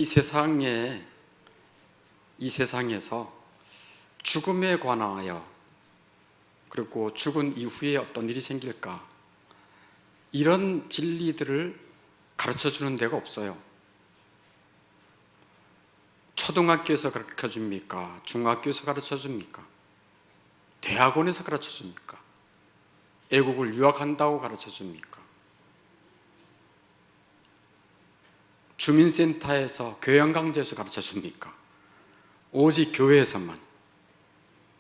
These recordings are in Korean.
이 세상에서 죽음에 관하여, 그리고 죽은 이후에 어떤 일이 생길까, 이런 진리들을 가르쳐 주는 데가 없어요. 초등학교에서 가르쳐 줍니까? 중학교에서 가르쳐 줍니까? 대학원에서 가르쳐 줍니까? 외국을 유학한다고 가르쳐 줍니까? 주민센터에서 교양강좌에서 가르쳐 줍니까? 오직 교회에서만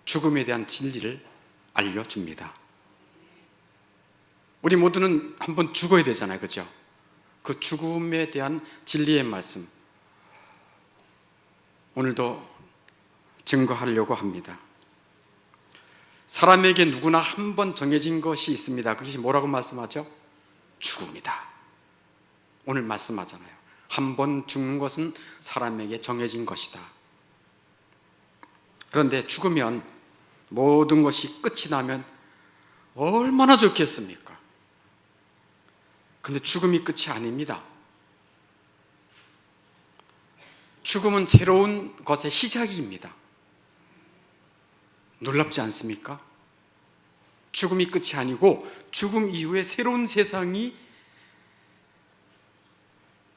죽음에 대한 진리를 알려줍니다. 우리 모두는 한번 죽어야 되잖아요, 그죠? 그 죽음에 대한 진리의 말씀, 오늘도 증거하려고 합니다. 사람에게 누구나 한 번 정해진 것이 있습니다. 그것이 뭐라고 말씀하죠? 죽음이다. 오늘 말씀하잖아요. 한 번 죽는 것은 사람에게 정해진 것이다. 그런데 죽으면, 모든 것이 끝이 나면 얼마나 좋겠습니까? 근데 죽음이 끝이 아닙니다. 죽음은 새로운 것의 시작입니다. 놀랍지 않습니까? 죽음이 끝이 아니고 죽음 이후에 새로운 세상이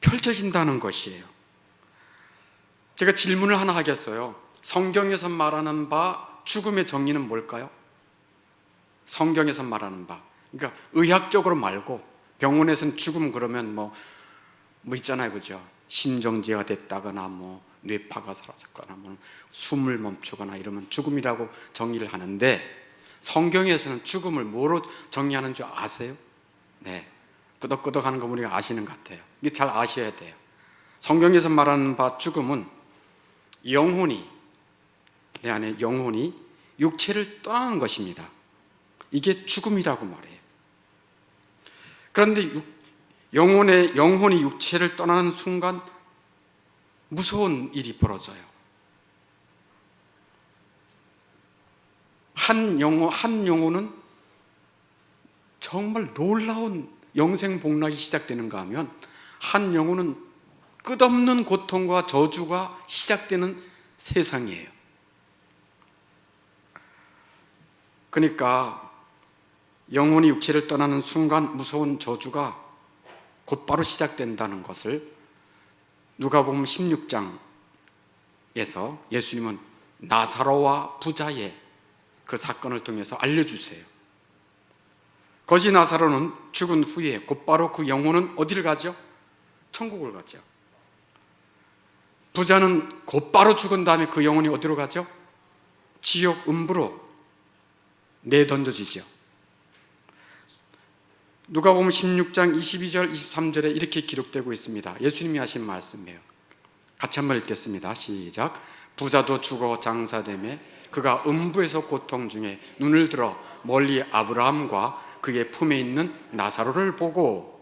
펼쳐진다는 것이에요. 제가 질문을 하나 하겠어요. 성경에서 말하는 바 죽음의 정의는 뭘까요? 성경에서 말하는 바, 그러니까 의학적으로 말고, 병원에서는 죽음 그러면 뭐 있잖아요, 그죠? 심정지가 됐다거나 뇌파가 사라졌거나 숨을 멈추거나 이러면 죽음이라고 정의를 하는데, 성경에서는 죽음을 뭐로 정의하는 줄 아세요? 네, 끄덕끄덕 하는 거 우리가 아시는 것 같아요. 이게 잘 아셔야 돼요. 성경에서 말하는 바 죽음은 영혼이, 내 안에 영혼이 육체를 떠나는 것입니다. 이게 죽음이라고 말해요. 그런데 영혼이 육체를 떠나는 순간 무서운 일이 벌어져요. 한 영혼은 정말 놀라운 영생복락이 시작되는가 하면, 한 영혼은 끝없는 고통과 저주가 시작되는 세상이에요. 그러니까 영혼이 육체를 떠나는 순간 무서운 저주가 곧바로 시작된다는 것을 누가복음 16장에서 예수님은 나사로와 부자의 그 사건을 통해서 알려주세요. 거지 나사로는 죽은 후에 곧바로 그 영혼은 어디를 가죠? 천국을 가죠. 부자는 곧바로 죽은 다음에 그 영혼이 어디로 가죠? 지옥 음부로 내던져지죠. 누가복음 16장 22절 23절에 이렇게 기록되고 있습니다. 예수님이 하신 말씀이에요. 같이 한번 읽겠습니다. 시작. 부자도 죽어 장사되매 그가 음부에서 고통 중에 눈을 들어 멀리 아브라함과 그의 품에 있는 나사로를 보고,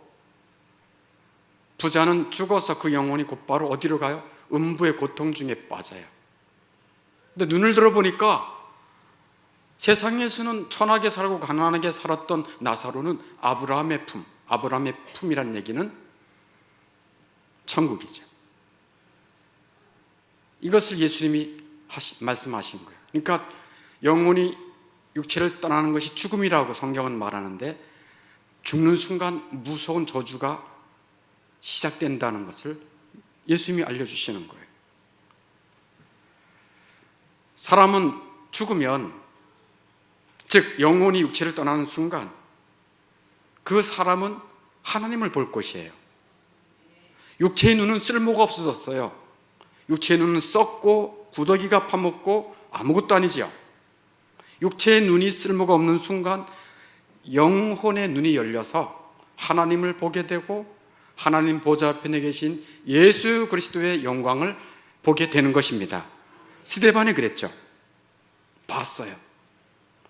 부자는 죽어서 그 영혼이 곧바로 어디로 가요? 음부의 고통 중에 빠져요. 근데 눈을 들어보니까 세상에서는 천하게 살고 가난하게 살았던 나사로는 아브라함의 품이란 얘기는 천국이죠. 이것을 예수님이 말씀하신 거예요. 그러니까 영혼이 육체를 떠나는 것이 죽음이라고 성경은 말하는데, 죽는 순간 무서운 저주가 시작된다는 것을 예수님이 알려주시는 거예요. 사람은 죽으면, 즉 영혼이 육체를 떠나는 순간 그 사람은 하나님을 볼 것이에요. 육체의 눈은 쓸모가 없어졌어요. 육체의 눈은 썩고 구더기가 파먹고 아무것도 아니죠. 육체의 눈이 쓸모가 없는 순간 영혼의 눈이 열려서 하나님을 보게 되고, 하나님 보좌편에 계신 예수 그리스도의 영광을 보게 되는 것입니다. 스데반이 그랬죠. 봤어요.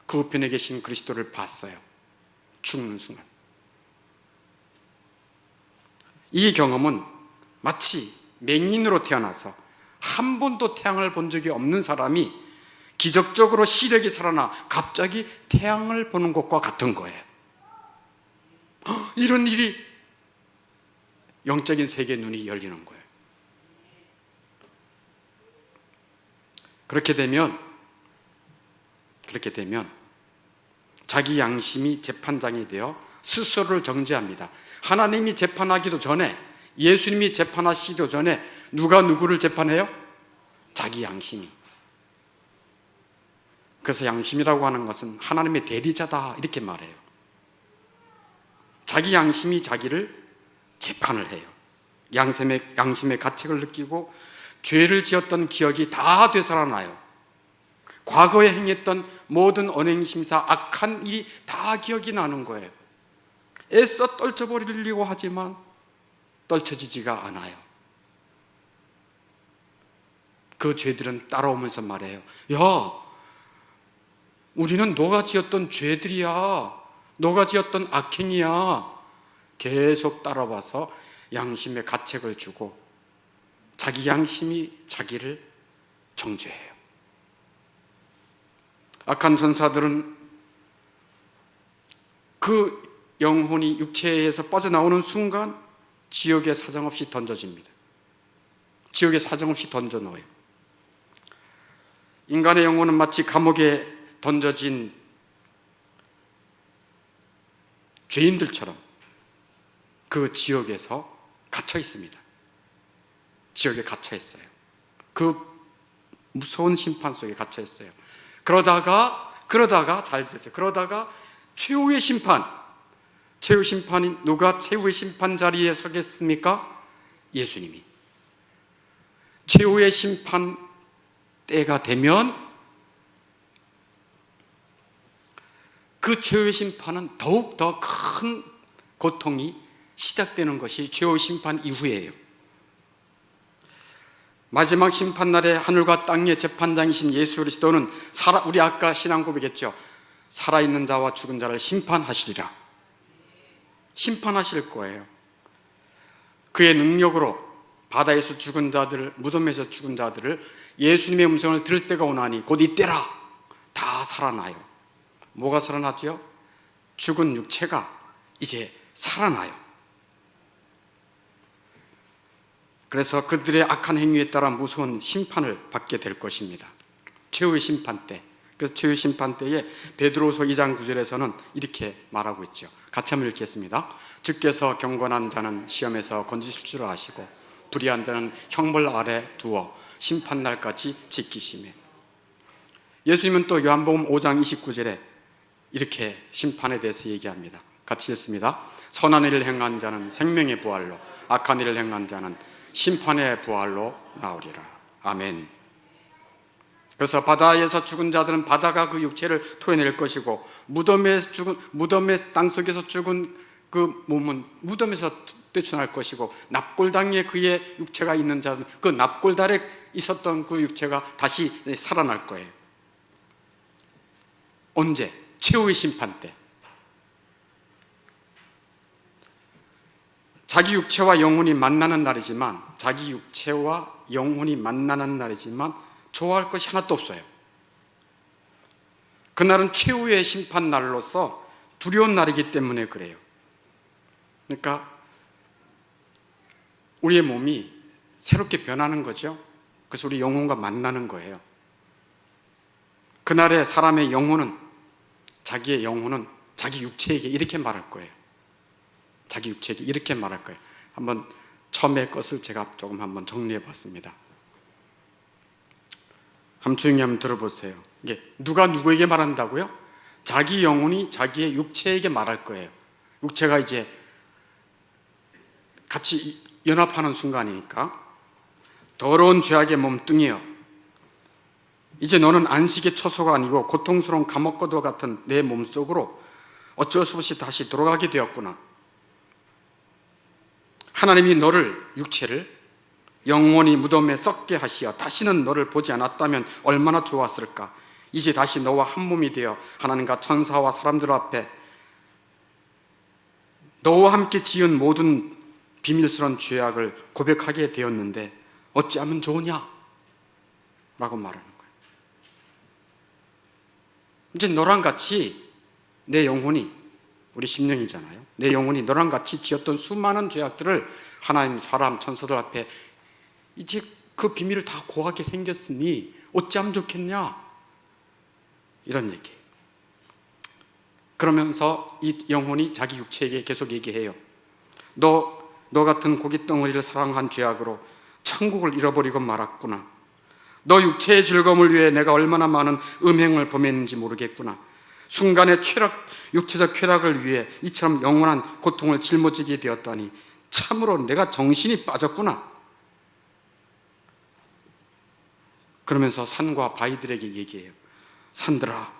그 우편에 계신 그리스도를 봤어요. 죽는 순간. 이 경험은 마치 맹인으로 태어나서 한 번도 태양을 본 적이 없는 사람이 기적적으로 시력이 살아나 갑자기 태양을 보는 것과 같은 거예요. 이런 일이 영적인 세계의 눈이 열리는 거예요. 그렇게 되면 자기 양심이 재판장이 되어 스스로를 정죄합니다. 하나님이 재판하기도 전에, 예수님이 재판하시기도 전에 누가 누구를 재판해요? 자기 양심이. 그래서 양심이라고 하는 것은 하나님의 대리자다 이렇게 말해요. 자기 양심이 자기를 재판을 해요. 양심의 가책을 느끼고 죄를 지었던 기억이 다 되살아나요. 과거에 행했던 모든 언행심사, 악한 일이 다 기억이 나는 거예요. 애써 떨쳐버리려고 하지만 떨쳐지지가 않아요. 그 죄들은 따라오면서 말해요. 야, 우리는 너가 지었던 죄들이야. 너가 지었던 악행이야. 계속 따라와서 양심의 가책을 주고 자기 양심이 자기를 정죄해요. 악한 전사들은 그 영혼이 육체에서 빠져나오는 순간 지옥에 사정없이 던져집니다. 지옥에 사정없이 던져 넣어요. 인간의 영혼은 마치 감옥에 던져진 죄인들처럼 그 지옥에서 갇혀 있습니다. 지옥에 갇혀 있어요. 그 무서운 심판 속에 갇혀 있어요. 그러다가 잘 들으세요. 그러다가 최후의 심판이 누가 최후의 심판 자리에 서겠습니까? 예수님이. 최후의 심판 때가 되면 그 최후의 심판은 더욱 더 큰 고통이 시작되는 것이 최후의 심판 이후예요. 마지막 심판날에 하늘과 땅의 재판장이신 예수 그리스도는 우리 아까 신앙 고백했죠. 살아있는 자와 죽은 자를 심판하시리라. 심판하실 거예요. 그의 능력으로 바다에서 죽은 자들, 무덤에서 죽은 자들을 예수님의 음성을 들을 때가 오나니 곧 이때라 다 살아나요. 뭐가 살아나죠? 죽은 육체가 이제 살아나요. 그래서 그들의 악한 행위에 따라 무서운 심판을 받게 될 것입니다. 최후의 심판 때. 그래서 최후의 심판 때에 베드로서 2장 9절에서는 이렇게 말하고 있죠. 같이 한번 읽겠습니다. 주께서 경건한 자는 시험에서 건지실 줄 아시고 불의한 자는 형벌 아래 두어 심판날까지 지키시매. 예수님은 또 요한복음 5장 29절에 이렇게 심판에 대해서 얘기합니다. 같이 읽습니다. 선한 일을 행한 자는 생명의 부활로, 악한 일을 행한 자는 심판의 부활로 나오리라. 아멘. 그래서 바다에서 죽은 자들은 바다가 그 육체를 토해낼 것이고 무덤의 땅속에서 죽은 그 몸은 무덤에서 뛰쳐날 것이고 납골당에 그의 육체가 있는 자는 그 납골달에 있었던 그 육체가 다시 살아날 거예요. 언제? 최후의 심판 때. 자기 육체와 영혼이 만나는 날이지만 좋아할 것이 하나도 없어요. 그날은 최후의 심판 날로서 두려운 날이기 때문에 그래요. 그러니까 우리의 몸이 새롭게 변하는 거죠. 그래서 우리 영혼과 만나는 거예요. 그날에 사람의 영혼은, 자기의 영혼은 자기 육체에게 이렇게 말할 거예요. 자기 육체에게 이렇게 말할 거예요. 한번 처음의 것을 제가 조금 한번 정리해 봤습니다. 한번 조용히 한번 들어보세요. 이게 누가 누구에게 말한다고요? 자기 영혼이 자기의 육체에게 말할 거예요. 육체가 이제 같이 연합하는 순간이니까. 더러운 죄악의 몸뚱이여, 이제 너는 안식의 처소가 아니고 고통스러운 감옥과도 같은 내 몸속으로 어쩔 수 없이 다시 돌아가게 되었구나. 하나님이 너를, 육체를 영원히 무덤에 썩게 하시어 다시는 너를 보지 않았다면 얼마나 좋았을까. 이제 다시 너와 한 몸이 되어 하나님과 천사와 사람들 앞에 너와 함께 지은 모든 비밀스러운 죄악을 고백하게 되었는데 어찌하면 좋으냐? 라고 말하는 거예요. 이제 너랑 같이 내 영혼이, 우리 심령이잖아요. 내 영혼이 너랑 같이 지었던 수많은 죄악들을 하나님, 사람, 천사들 앞에 이제 그 비밀을 다 고하게 생겼으니 어찌하면 좋겠냐, 이런 얘기예요. 그러면서 이 영혼이 자기 육체에게 계속 얘기해요. 너 같은 고깃덩어리를 사랑한 죄악으로 천국을 잃어버리고 말았구나. 너 육체의 즐거움을 위해 내가 얼마나 많은 음행을 범했는지 모르겠구나. 순간의 육체적 쾌락을 위해 이처럼 영원한 고통을 짊어지게 되었다니 참으로 내가 정신이 빠졌구나. 그러면서 산과 바위들에게 얘기해요. 산들아,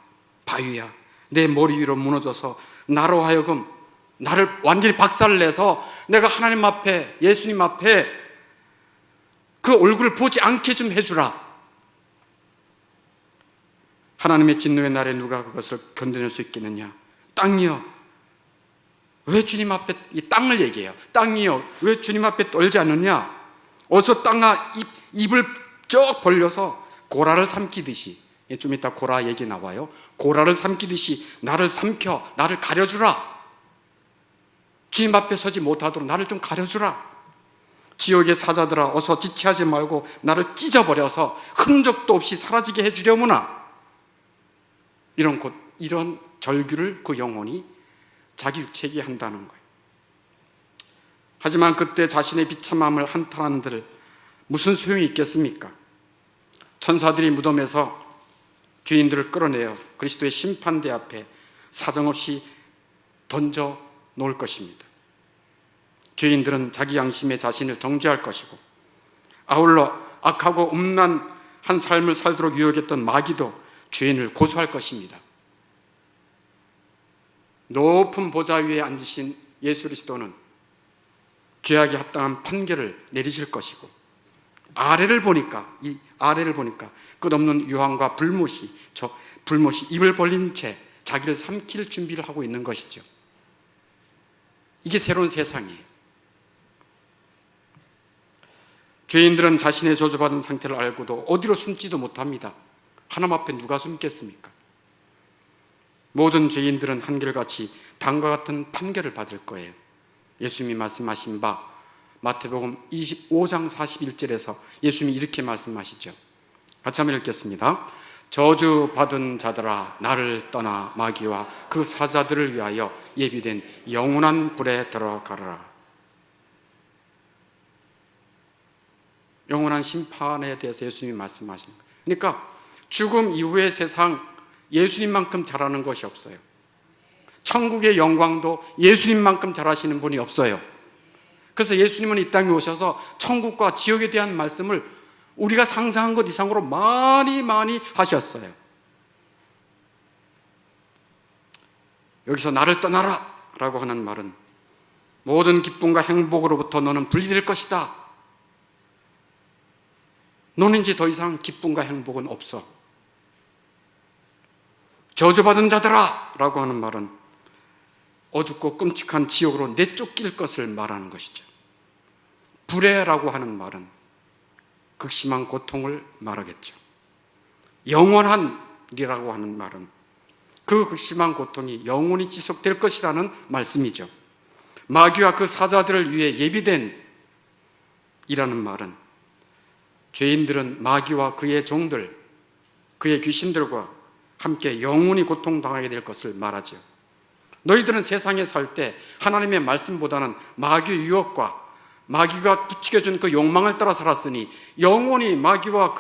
바위야, 내 머리 위로 무너져서 나로 하여금 나를 완전히 박살내서 내가 하나님 앞에, 예수님 앞에 그 얼굴을 보지 않게 좀 해주라. 하나님의 진노의 날에 누가 그것을 견뎌낼 수 있겠느냐. 땅이여, 왜 주님 앞에, 이 땅을 얘기해요. 땅이여, 왜 주님 앞에 떨지 않느냐. 어서 땅아, 입을 쭉 벌려서 고라를 삼키듯이, 좀 이따 고라 얘기 나와요. 고라를 삼키듯이 나를 삼켜, 나를 가려주라. 주님 앞에 서지 못하도록 나를 좀 가려주라. 지옥의 사자들아, 어서 지체하지 말고 나를 찢어버려서 흔적도 없이 사라지게 해주려무나. 이런 절규를 그 영혼이 자기 육체에게 한다는 거예요. 하지만 그때 자신의 비참함을 한탄한들 무슨 소용이 있겠습니까? 천사들이 무덤에서 죄인들을 끌어내어 그리스도의 심판대 앞에 사정없이 던져 놓을 것입니다. 죄인들은 자기 양심에 자신을 정죄할 것이고, 아울러 악하고 음란한 삶을 살도록 유혹했던 마귀도 죄인을 고소할 것입니다. 높은 보좌 위에 앉으신 예수 그리스도는 죄악에 합당한 판결을 내리실 것이고, 아래를 보니까 끝없는 유황과 불못이 입을 벌린 채 자기를 삼킬 준비를 하고 있는 것이죠. 이게 새로운 세상이에요. 죄인들은 자신의 저주받은 상태를 알고도 어디로 숨지도 못합니다. 하나님 앞에 누가 숨겠습니까? 모든 죄인들은 한결같이 다음과 같은 판결을 받을 거예요. 예수님이 말씀하신 바 마태복음 25장 41절에서 예수님이 이렇게 말씀하시죠. 같이 한번 읽겠습니다. 저주받은 자들아, 나를 떠나 마귀와 그 사자들을 위하여 예비된 영원한 불에 들어가라. 영원한 심판에 대해서 예수님이 말씀하시는 거예요. 그러니까 죽음 이후의 세상, 예수님만큼 잘하는 것이 없어요. 천국의 영광도 예수님만큼 잘하시는 분이 없어요. 그래서 예수님은 이 땅에 오셔서 천국과 지옥에 대한 말씀을 우리가 상상한 것 이상으로 많이 하셨어요. 여기서 나를 떠나라 라고 하는 말은 모든 기쁨과 행복으로부터 너는 분리될 것이다. 너는 이제 더 이상 기쁨과 행복은 없어. 저주받은 자들아 라고 하는 말은 어둡고 끔찍한 지옥으로 내쫓길 것을 말하는 것이죠. 불에라고 하는 말은 극심한 고통을 말하겠죠. 영원한이라고 하는 말은 그 극심한 고통이 영원히 지속될 것이라는 말씀이죠. 마귀와 그 사자들을 위해 예비된 이라는 말은 죄인들은 마귀와 그의 종들, 그의 귀신들과 함께 영원히 고통당하게 될 것을 말하죠. 너희들은 세상에 살 때 하나님의 말씀보다는 마귀의 유혹과 마귀가 부추겨준 그 욕망을 따라 살았으니 영원히 마귀와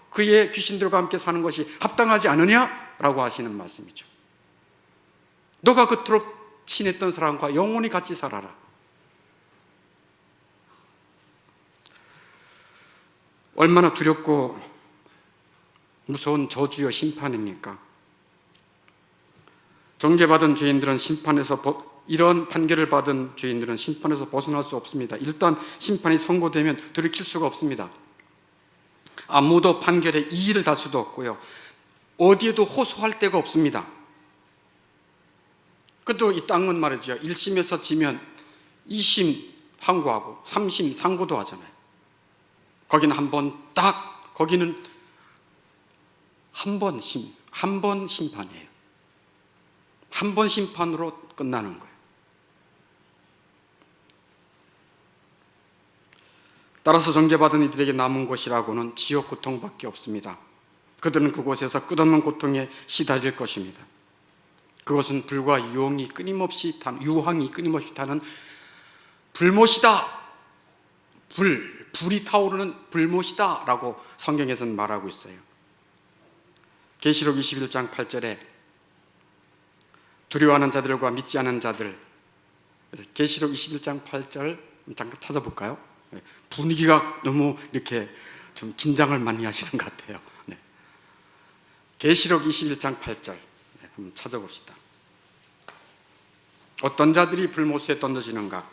그의 귀신들과 함께 사는 것이 합당하지 않으냐라고 하시는 말씀이죠. 너가 그토록 친했던 사람과 영원히 같이 살아라. 얼마나 두렵고 무서운 저주여 심판입니까? 정죄받은 죄인들은 이런 판결을 받은 죄인들은 심판에서 벗어날 수 없습니다. 일단 심판이 선고되면 돌이킬 수가 없습니다. 아무도 판결에 이의를 달 수도 없고요. 어디에도 호소할 데가 없습니다. 그래도 이 땅은 말이죠. 1심에서 지면 2심 항고하고 3심 상고도 하잖아요. 거기는 거기는 한 번 심판이에요. 한 번 심판으로 끝나는 거예요. 따라서 정죄받은 이들에게 남은 곳이라고는 지옥 고통밖에 없습니다. 그들은 그곳에서 끝없는 고통에 시달릴 것입니다. 그것은 불과 유황이 끊임없이 타는 불못이다. 불이 타오르는 불못이다 라고 성경에서는 말하고 있어요. 계시록 21장 8절에 두려워하는 자들과 믿지 않은 자들, 계시록 21장 8절 잠깐 찾아볼까요? 분위기가 너무 이렇게 좀 긴장을 많이 하시는 것 같아요. 계시록 21장 8절 한번 찾아봅시다. 어떤 자들이 불못에 던져지는가?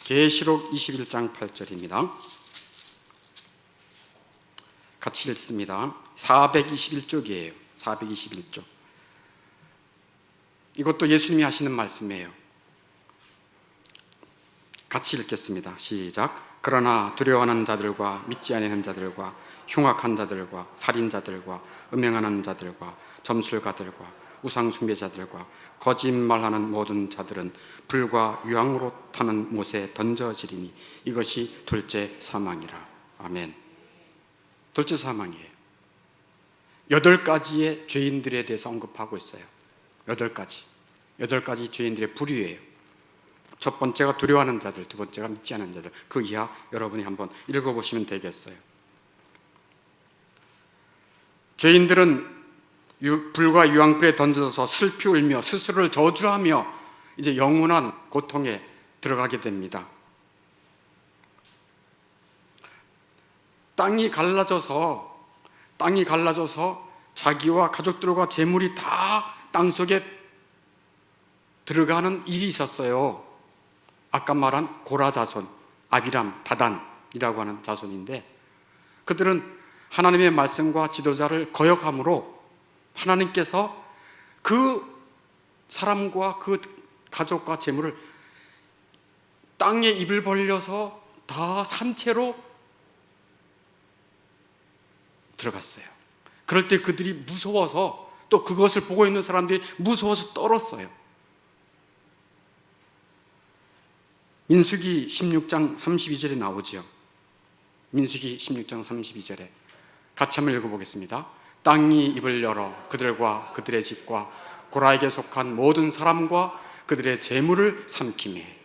계시록 21장 8절입니다. 같이 읽습니다. 421쪽이에요. 421쪽. 이것도 예수님이 하시는 말씀이에요. 같이 읽겠습니다. 시작. 그러나 두려워하는 자들과 믿지 아니하는 자들과 흉악한 자들과 살인자들과 음행하는 자들과 점술가들과 우상 숭배자들과 거짓말하는 모든 자들은 불과 유황으로 타는 못에 던져지리니 이것이 둘째 사망이라. 아멘. 둘째 사망이에요. 8가지의 죄인들에 대해서 언급하고 있어요. 8가지 죄인들의 부류예요. 첫 번째가 두려워하는 자들, 두 번째가 믿지 않는 자들. 그 이하 여러분이 한번 읽어보시면 되겠어요. 죄인들은 불과 유황불에 던져서 슬피 울며 스스로를 저주하며 이제 영원한 고통에 들어가게 됩니다. 땅이 갈라져서 자기와 가족들과 재물이 다 땅속에 들어가는 일이 있었어요. 아까 말한 고라 자손, 아비람, 다단이라고 하는 자손인데, 그들은 하나님의 말씀과 지도자를 거역함으로 하나님께서 그 사람과 그 가족과 재물을 땅에 입을 벌려서 다 산채로 들어갔어요. 그럴 때 그들이 무서워서, 또 그것을 보고 있는 사람들이 무서워서 떨었어요. 민수기 16장 32절에 나오지요. 민수기 16장 32절에 같이 한번 읽어보겠습니다. 땅이 입을 열어 그들과 그들의 집과 고라에게 속한 모든 사람과 그들의 재물을 삼키매.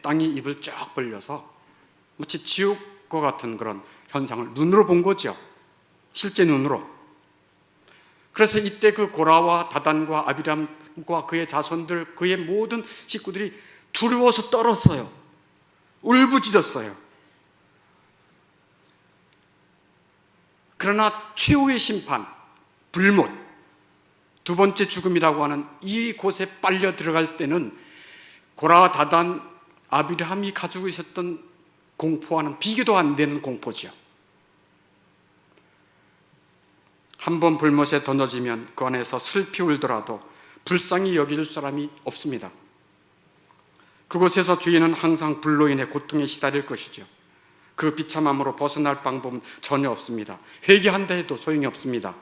땅이 입을 쫙 벌려서 마치 지옥과 같은 그런 현상을 눈으로 본 거죠. 실제 눈으로. 그래서 이때 그 고라와 다단과 아비람과 그의 자손들, 그의 모든 식구들이 두려워서 떨었어요. 울부짖었어요. 그러나 최후의 심판, 불못, 두 번째 죽음이라고 하는 이곳에 빨려 들어갈 때는 고라, 다단, 아비람이 가지고 있었던 공포와는 비교도 안 되는 공포죠. 한번 불못에 던져지면 그 안에서 슬피 울더라도 불쌍히 여길 사람이 없습니다. 그곳에서 죄인은 항상 불로 인해 고통에 시달릴 것이죠. 그 비참함으로 벗어날 방법은 전혀 없습니다. 회개한다 해도 소용이 없습니다.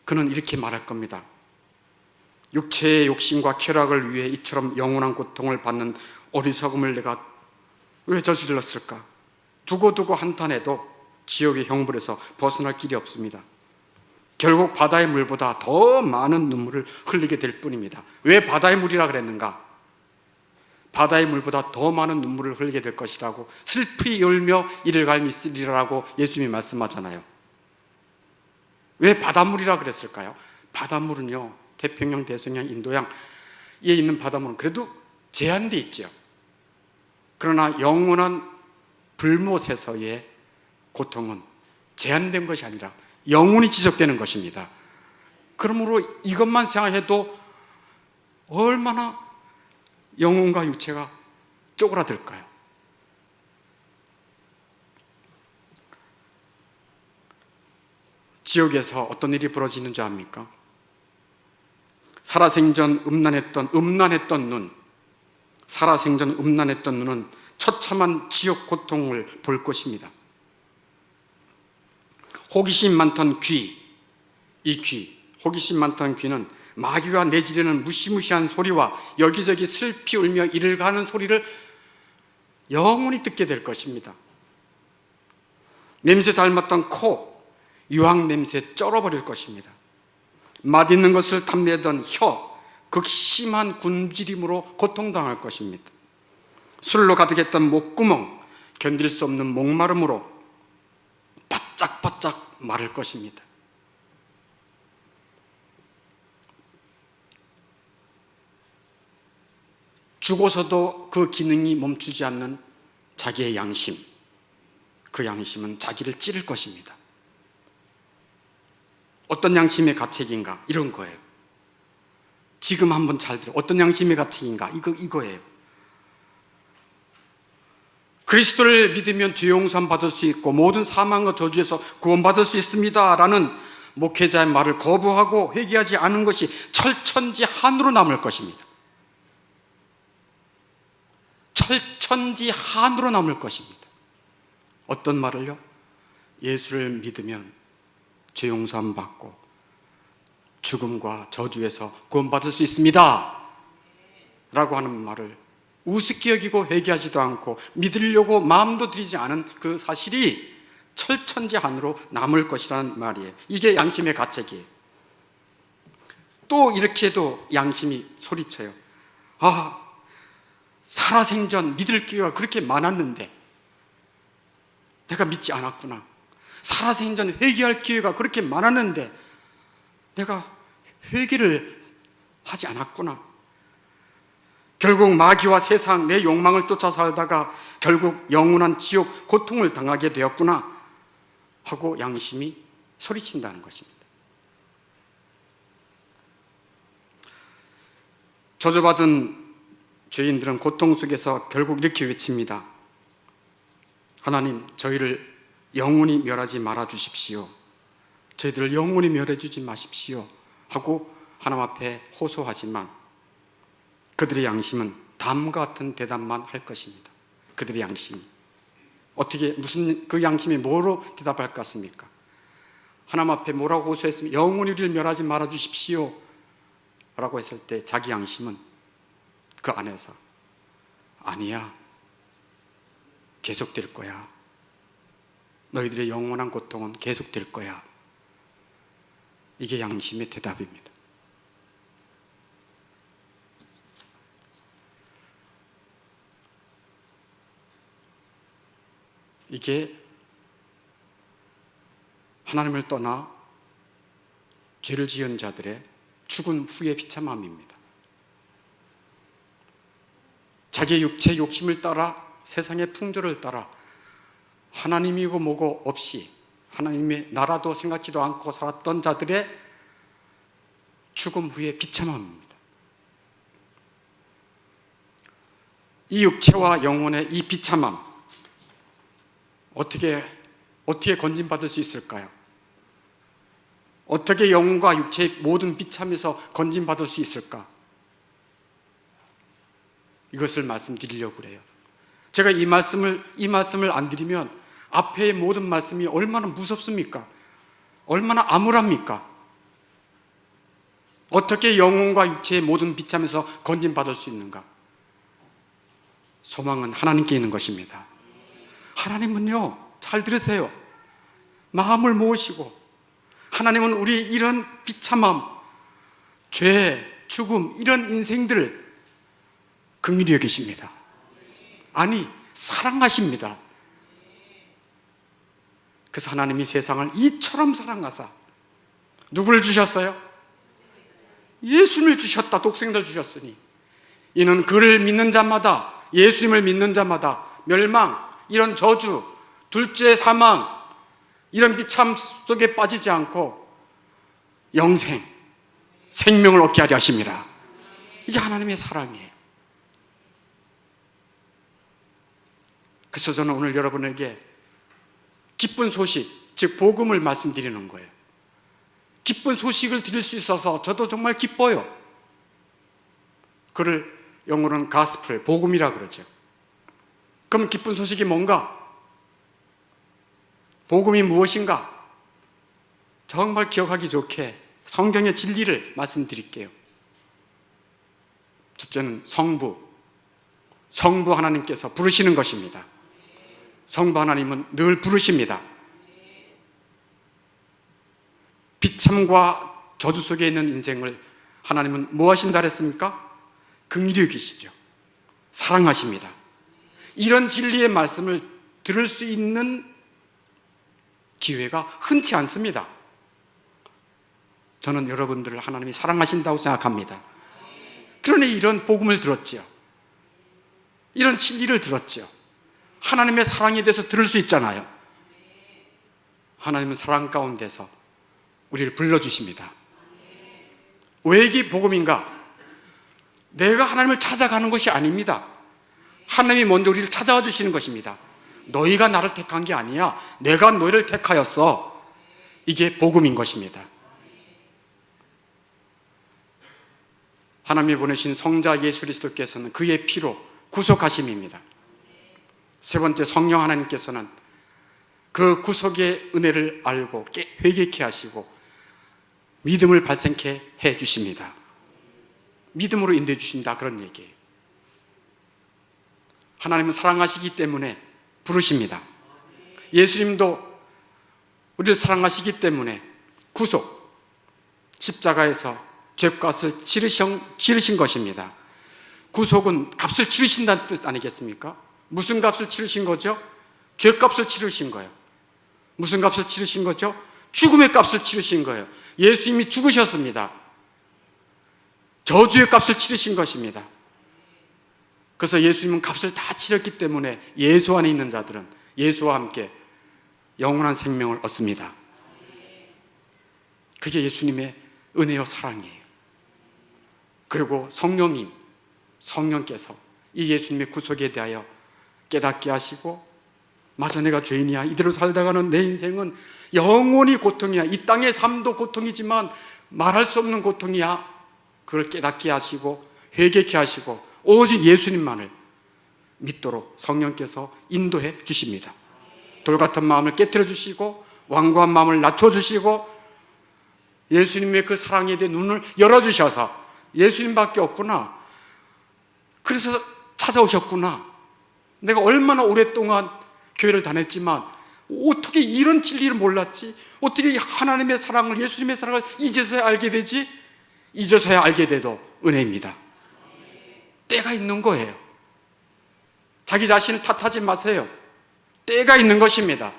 그는 이렇게 말할 겁니다. 육체의 욕심과 쾌락을 위해 이처럼 영원한 고통을 받는 어리석음을 내가 왜 저질렀을까? 두고두고 한탄해도 지옥의 형벌에서 벗어날 길이 없습니다. 결국 바다의 물보다 더 많은 눈물을 흘리게 될 뿐입니다. 왜 바다의 물이라 그랬는가? 바다의 물보다 더 많은 눈물을 흘리게 될 것이라고 슬피 울며 이를 갈미쓰리라고 예수님이 말씀하잖아요. 왜 바닷물이라 그랬을까요? 바닷물은요, 태평양, 대서양, 인도양에 있는 바닷물은 그래도 제한돼 있죠. 그러나 영원한 불못에서의 고통은 제한된 것이 아니라 영원히 지속되는 것입니다. 그러므로 이것만 생각해도 얼마나 영혼과 육체가 쪼그라들까요? 지옥에서 어떤 일이 벌어지는 줄 압니까? 살아생전 음란했던 눈, 살아생전 음란했던 눈은 처참한 지옥 고통을 볼 것입니다. 호기심 많던 귀, 호기심 많던 귀는 마귀가 내지르는 무시무시한 소리와 여기저기 슬피 울며 이를 가는 소리를 영원히 듣게 될 것입니다. 냄새 잘 맡던 코, 유황 냄새 쩔어버릴 것입니다. 맛있는 것을 탐내던 혀, 극심한 굶주림으로 고통당할 것입니다. 술로 가득했던 목구멍, 견딜 수 없는 목마름으로 바짝바짝 마를 것입니다. 죽어서도 그 기능이 멈추지 않는 자기의 양심, 그 양심은 자기를 찌를 것입니다. 어떤 양심의 가책인가? 이런 거예요. 지금 한번 잘 들어. 어떤 양심의 가책인가? 이거예요. 그리스도를 믿으면 죄 용서함 받을 수 있고 모든 사망과 저주에서 구원받을 수 있습니다 라는 목회자의 말을 거부하고 회개하지 않은 것이 철천지한으로 남을 것입니다. 철천지한으로 남을 것입니다. 어떤 말을요? 예수를 믿으면 죄 용서함 받고 죽음과 저주에서 구원받을 수 있습니다 라고 하는 말을 우습게 여기고 회개하지도 않고 믿으려고 마음도 들이지 않은 그 사실이 철천지한으로 남을 것이라는 말이에요. 이게 양심의 가책이에요. 또 이렇게도 양심이 소리쳐요. 살아생전 믿을 기회가 그렇게 많았는데 내가 믿지 않았구나. 살아생전 회개할 기회가 그렇게 많았는데 내가 회개를 하지 않았구나. 결국 마귀와 세상, 내 욕망을 쫓아 살다가 결국 영원한 지옥, 고통을 당하게 되었구나 하고 양심이 소리친다는 것입니다. 저주받은 죄인들은 고통 속에서 결국 이렇게 외칩니다. 하나님, 저희를 영원히 멸하지 말아 주십시오. 저희들을 영원히 멸해 주지 마십시오 하고 하나님 앞에 호소하지만 그들의 양심은 다음과 같은 대답만 할 것입니다. 그들의 양심이 어떻게, 무슨, 그 양심이 뭐로 대답할 것 같습니까? 하나님 앞에 뭐라고 호소했으면 영원히 우리를 멸하지 말아 주십시오 라고 했을 때 자기 양심은 그 안에서 아니야, 계속될 거야. 너희들의 영원한 고통은 계속될 거야. 이게 양심의 대답입니다. 이게 하나님을 떠나 죄를 지은 자들의 죽은 후의 비참함입니다. 자기의 육체 욕심을 따라 세상의 풍조를 따라 하나님이고 뭐고 없이 하나님의 나라도 생각지도 않고 살았던 자들의 죽음 후의 비참함입니다. 이 육체와 영혼의 이 비참함, 어떻게 건진받을 수 있을까요? 어떻게 영혼과 육체의 모든 비참에서 건진받을 수 있을까? 이것을 말씀드리려고 그래요. 제가 이 말씀을 안 드리면 앞에 모든 말씀이 얼마나 무섭습니까? 얼마나 암울합니까? 어떻게 영혼과 육체의 모든 비참에서 건진받을 수 있는가? 소망은 하나님께 있는 것입니다. 하나님은요, 잘 들으세요. 마음을 모으시고 하나님은 우리 이런 비참함, 죄, 죽음, 이런 인생들을 긍휼히 여기십니다. 아니, 사랑하십니다. 그래서 하나님이 세상을 이처럼 사랑하사 누구를 주셨어요? 예수님을 주셨다. 독생자를 주셨으니 이는 그를 믿는 자마다, 예수님을 믿는 자마다 멸망, 이런 저주, 둘째 사망, 이런 비참 속에 빠지지 않고 영생, 생명을 얻게 하려 하십니다. 이게 하나님의 사랑이에요. 그래서 저는 오늘 여러분에게 기쁜 소식, 즉 복음을 말씀드리는 거예요. 기쁜 소식을 드릴 수 있어서 저도 정말 기뻐요. 그를 영어로는 가스펠, 복음이라 그러죠. 그럼 기쁜 소식이 뭔가? 복음이 무엇인가? 정말 기억하기 좋게 성경의 진리를 말씀드릴게요. 첫째는 성부 하나님께서 부르시는 것입니다. 성부 하나님은 늘 부르십니다. 비참과 저주 속에 있는 인생을 하나님은 뭐 하신다 그랬습니까? 긍휼히 여기시죠. 사랑하십니다. 이런 진리의 말씀을 들을 수 있는 기회가 흔치 않습니다. 저는 여러분들을 하나님이 사랑하신다고 생각합니다. 그러니 이런 복음을 들었지요. 이런 진리를 들었지요. 하나님의 사랑에 대해서 들을 수 있잖아요. 하나님은 사랑 가운데서 우리를 불러주십니다. 왜 이게 복음인가? 내가 하나님을 찾아가는 것이 아닙니다. 하나님이 먼저 우리를 찾아와 주시는 것입니다. 너희가 나를 택한 게 아니야. 내가 너희를 택하였어. 이게 복음인 것입니다. 하나님이 보내신 성자 예수 그리스도께서는 그의 피로 구속하심입니다. 세 번째, 성령 하나님께서는 그 구속의 은혜를 알고 회개케 하시고 믿음을 발생케 해 주십니다. 믿음으로 인도해 주신다, 그런 얘기예요. 하나님은 사랑하시기 때문에 부르십니다. 예수님도 우리를 사랑하시기 때문에 구속, 십자가에서 죄값을 치르신 것입니다. 구속은 값을 치르신다는 뜻 아니겠습니까? 무슨 값을 치르신 거죠? 죄값을 치르신 거예요. 무슨 값을 치르신 거죠? 죽음의 값을 치르신 거예요. 예수님이 죽으셨습니다. 저주의 값을 치르신 것입니다. 그래서 예수님은 값을 다 치렀기 때문에 예수 안에 있는 자들은 예수와 함께 영원한 생명을 얻습니다. 그게 예수님의 은혜요 사랑이에요. 그리고 성령께서 이 예수님의 구속에 대하여 깨닫게 하시고, 맞아, 내가 죄인이야. 이대로 살다가는 내 인생은 영원히 고통이야. 이 땅의 삶도 고통이지만 말할 수 없는 고통이야. 그걸 깨닫게 하시고 회개케 하시고 오직 예수님만을 믿도록 성령께서 인도해 주십니다. 돌같은 마음을 깨트려 주시고 완고한 마음을 낮춰주시고 예수님의 그 사랑에 대해 눈을 열어주셔서 예수님밖에 없구나, 그래서 찾아오셨구나, 내가 얼마나 오랫동안 교회를 다녔지만 어떻게 이런 진리를 몰랐지, 어떻게 하나님의 사랑을, 예수님의 사랑을 이제서야 알게 되지, 이제서야 알게 돼도 은혜입니다. 때가 있는 거예요. 자기 자신을 탓하지 마세요. 때가 있는 것입니다.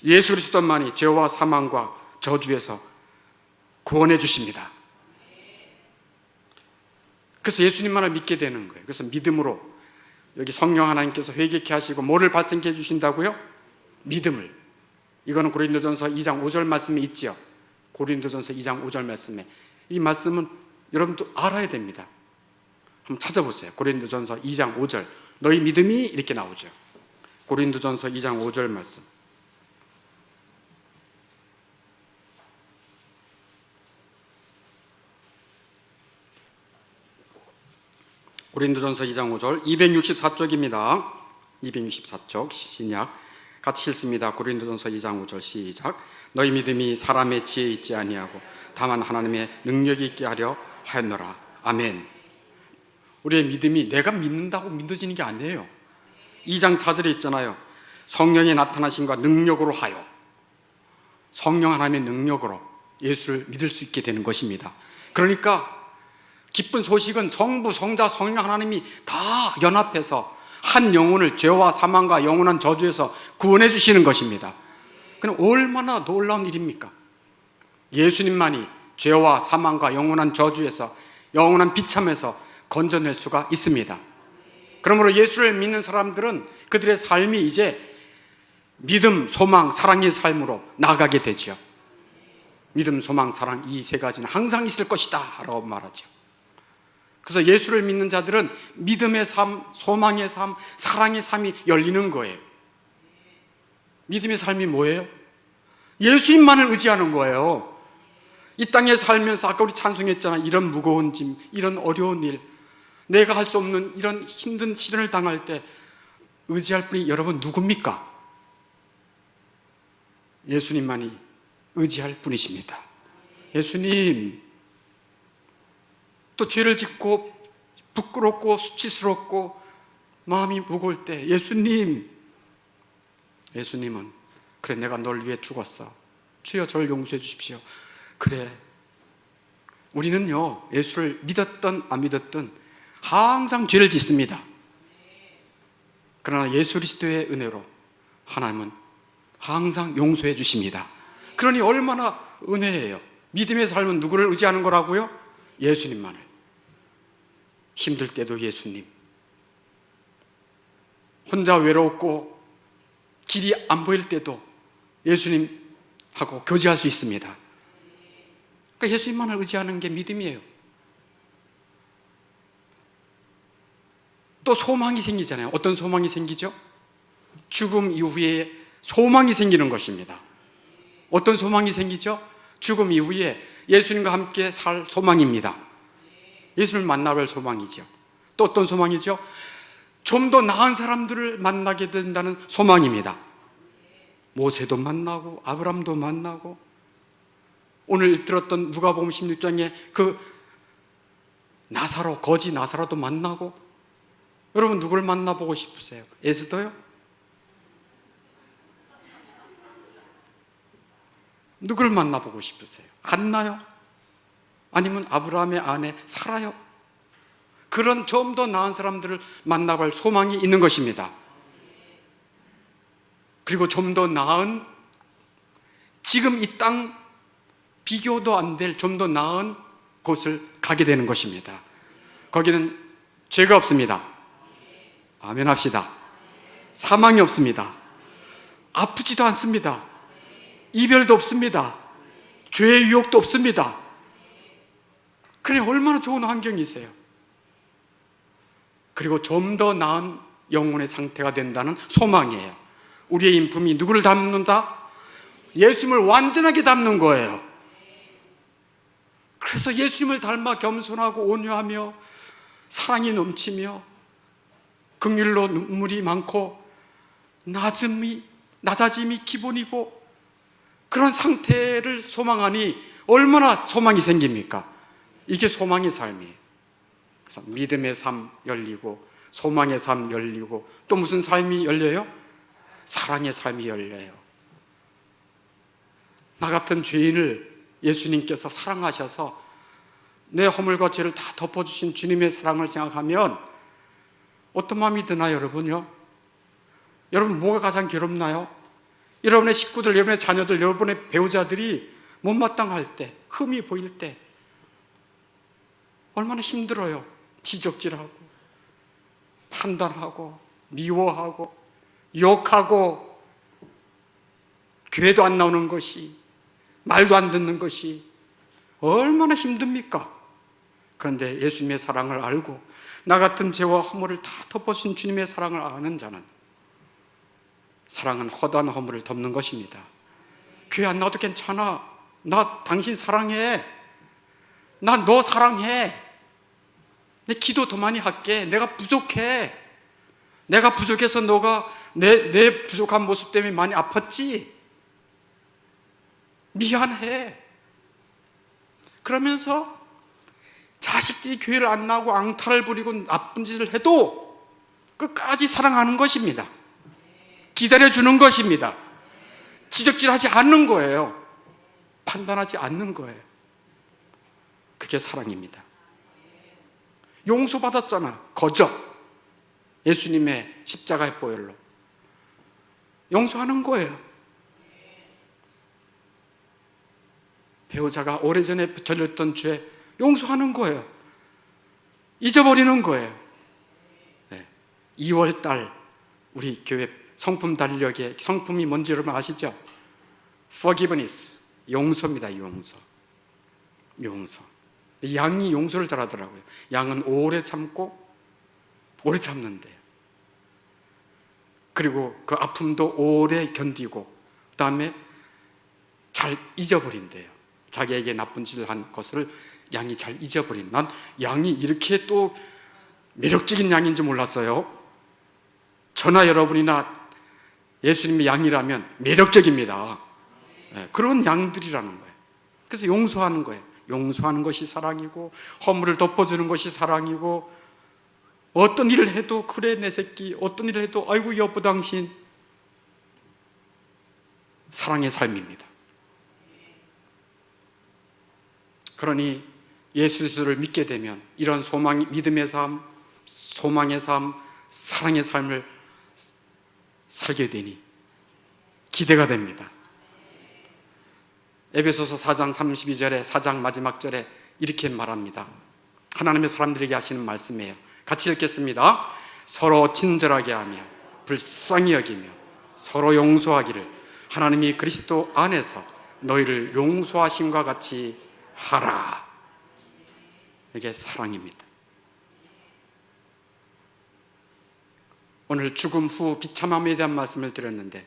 예수 그리스도만이 죄와 사망과 저주에서 구원해 주십니다. 그래서 예수님만을 믿게 되는 거예요. 그래서 믿음으로, 여기 성령 하나님께서 회개케 하시고 뭐를 발생케 해주신다고요? 믿음을. 이거는 고린도전서 2장 5절 말씀에 있지요. 고린도전서 2장 5절 말씀에. 이 말씀은 여러분도 알아야 됩니다. 한번 찾아보세요. 고린도전서 2장 5절. 너희 믿음이, 이렇게 나오죠. 고린도전서 2장 5절 말씀. 고린도전서 2장 5절 264쪽입니다. 264쪽 신약 같이 읽습니다. 고린도전서 2장 5절 시작. 너희 믿음이 사람의 지혜에 있지 아니하고 다만 하나님의 능력이 있게 하려 하였노라. 아멘. 우리의 믿음이 내가 믿는다고 믿어지는 게 아니에요. 2장 4절에 있잖아요. 성령의 나타나심과 능력으로 하여. 성령 하나님의 능력으로 예수를 믿을 수 있게 되는 것입니다. 그러니까 기쁜 소식은 성부, 성자, 성령 하나님이 다 연합해서 한 영혼을 죄와 사망과 영원한 저주에서 구원해 주시는 것입니다. 그럼 얼마나 놀라운 일입니까? 예수님만이 죄와 사망과 영원한 저주에서, 영원한 비참에서 건져낼 수가 있습니다. 그러므로 예수를 믿는 사람들은 그들의 삶이 이제 믿음, 소망, 사랑의 삶으로 나아가게 되죠. 믿음, 소망, 사랑, 이 세 가지는 항상 있을 것이다 라고 말하죠. 그래서 예수를 믿는 자들은 믿음의 삶, 소망의 삶, 사랑의 삶이 열리는 거예요. 믿음의 삶이 뭐예요? 예수님만을 의지하는 거예요. 이 땅에 살면서 아까 우리 찬송했잖아. 이런 무거운 짐, 이런 어려운 일, 내가 할 수 없는 이런 힘든 시련을 당할 때 의지할 분이 여러분 누굽니까? 예수님만이 의지할 분이십니다. 예수님, 또 죄를 짓고 부끄럽고 수치스럽고 마음이 무거울 때 예수님은 그래, 내가 널 위해 죽었어. 주여 저를 용서해 주십시오. 그래, 우리는요, 예수를 믿었든 안 믿었든 항상 죄를 짓습니다. 그러나 예수 그리스도의 은혜로 하나님은 항상 용서해 주십니다. 그러니 얼마나 은혜예요. 믿음의 삶은 누구를 의지하는 거라고요? 예수님만을. 힘들 때도 예수님, 혼자 외롭고 길이 안 보일 때도 예수님하고 교제할 수 있습니다. 그러니까 예수님만을 의지하는 게 믿음이에요. 또 소망이 생기잖아요. 어떤 소망이 생기죠? 죽음 이후에 소망이 생기는 것입니다. 어떤 소망이 생기죠? 죽음 이후에 예수님과 함께 살 소망입니다. 예수를 만나볼 소망이죠. 또 어떤 소망이죠? 좀 더 나은 사람들을 만나게 된다는 소망입니다. 모세도 만나고 아브라함도 만나고, 오늘 들었던 누가복음 16장에 그 나사로, 거지 나사로도 만나고. 여러분 누구를 만나보고 싶으세요? 에스더요? 누구를 만나보고 싶으세요? 한나요? 아니면 아브라함의 아내 사라요? 그런 좀 더 나은 사람들을 만나볼 소망이 있는 것입니다. 그리고 좀 더 나은, 지금 이 땅 비교도 안 될 좀 더 나은 곳을 가게 되는 것입니다. 거기는 죄가 없습니다. 아멘 합시다. 사망이 없습니다. 아프지도 않습니다. 이별도 없습니다. 죄의 유혹도 없습니다. 그래, 얼마나 좋은 환경이세요. 그리고 좀 더 나은 영혼의 상태가 된다는 소망이에요. 우리의 인품이 누구를 닮는다? 예수님을 완전하게 닮는 거예요. 그래서 예수님을 닮아 겸손하고 온유하며 사랑이 넘치며 긍휼로 눈물이 많고 낮아짐이 기본이고, 그런 상태를 소망하니 얼마나 소망이 생깁니까? 이게 소망의 삶이에요. 그래서 믿음의 삶 열리고, 소망의 삶 열리고, 또 무슨 삶이 열려요? 사랑의 삶이 열려요. 나 같은 죄인을 예수님께서 사랑하셔서 내 허물과 죄를 다 덮어주신 주님의 사랑을 생각하면 어떤 마음이 드나요, 여러분요? 여러분 뭐가 가장 괴롭나요? 여러분의 식구들, 여러분의 자녀들, 여러분의 배우자들이 못마땅할 때, 흠이 보일 때 얼마나 힘들어요. 지적질하고 판단하고 미워하고 욕하고, 괴도 안 나오는 것이, 말도 안 듣는 것이 얼마나 힘듭니까? 그런데 예수님의 사랑을 알고 나 같은 죄와 허물을 다 덮어주신 주님의 사랑을 아는 자는, 사랑은 허다한 허물을 덮는 것입니다. 교회 안 나와도 괜찮아. 나 당신 사랑해. 나 너 사랑해. 내 기도 더 많이 할게. 내가 부족해. 내가 부족해서 너가 내 부족한 모습 때문에 많이 아팠지? 미안해. 그러면서 자식들이 교회를 안 나오고 앙탈을 부리고 나쁜 짓을 해도 끝까지 사랑하는 것입니다. 기다려주는 것입니다. 지적질하지 않는 거예요. 판단하지 않는 거예요. 그게 사랑입니다. 용서받았잖아. 거저 예수님의 십자가의 보혈로 용서하는 거예요. 배우자가 오래전에 저질렀던 죄 용서하는 거예요. 잊어버리는 거예요. 네. 2월달 우리 교회 성품 달력에 성품이 뭔지 여러분 아시죠? Forgiveness, 용서입니다. 용서. 양이 용서를 잘하더라고요. 양은 오래 참고 오래 참는데요. 그리고 그 아픔도 오래 견디고, 그 다음에 잘 잊어버린대요. 자기에게 나쁜 짓을 한 것을 양이 잘 잊어버린. 난 양이 이렇게 또 매력적인 양인지 몰랐어요. 저나 여러분이나 예수님의 양이라면 매력적입니다. 그런 양들이라는 거예요. 그래서 용서하는 거예요. 용서하는 것이 사랑이고, 허물을 덮어주는 것이 사랑이고, 어떤 일을 해도 그래 내 새끼, 어떤 일을 해도 아이고 여보 당신, 사랑의 삶입니다. 그러니 예수를 믿게 되면 이런 믿음의 삶, 소망의 삶, 사랑의 삶을 살게 되니 기대가 됩니다. 에베소서 4장 32절에 4장 마지막 절에 이렇게 말합니다. 하나님의 사람들에게 하시는 말씀이에요. 같이 읽겠습니다. 서로 친절하게 하며 불쌍히 여기며 서로 용서하기를 하나님이 그리스도 안에서 너희를 용서하심과 같이 하라. 이게 사랑입니다. 오늘 죽음 후 비참함에 대한 말씀을 드렸는데,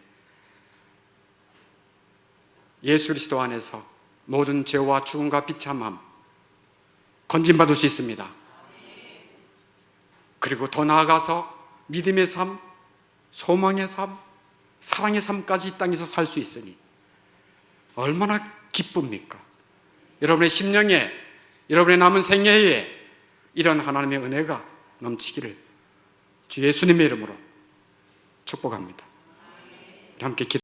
예수 그리스도 안에서 모든 죄와 죽음과 비참함 건진받을 수 있습니다. 그리고 더 나아가서 믿음의 삶, 소망의 삶, 사랑의 삶까지 이 땅에서 살 수 있으니 얼마나 기쁩니까? 여러분의 심령에, 여러분의 남은 생애에 이런 하나님의 은혜가 넘치기를 주 예수님의 이름으로 축복합니다. 함께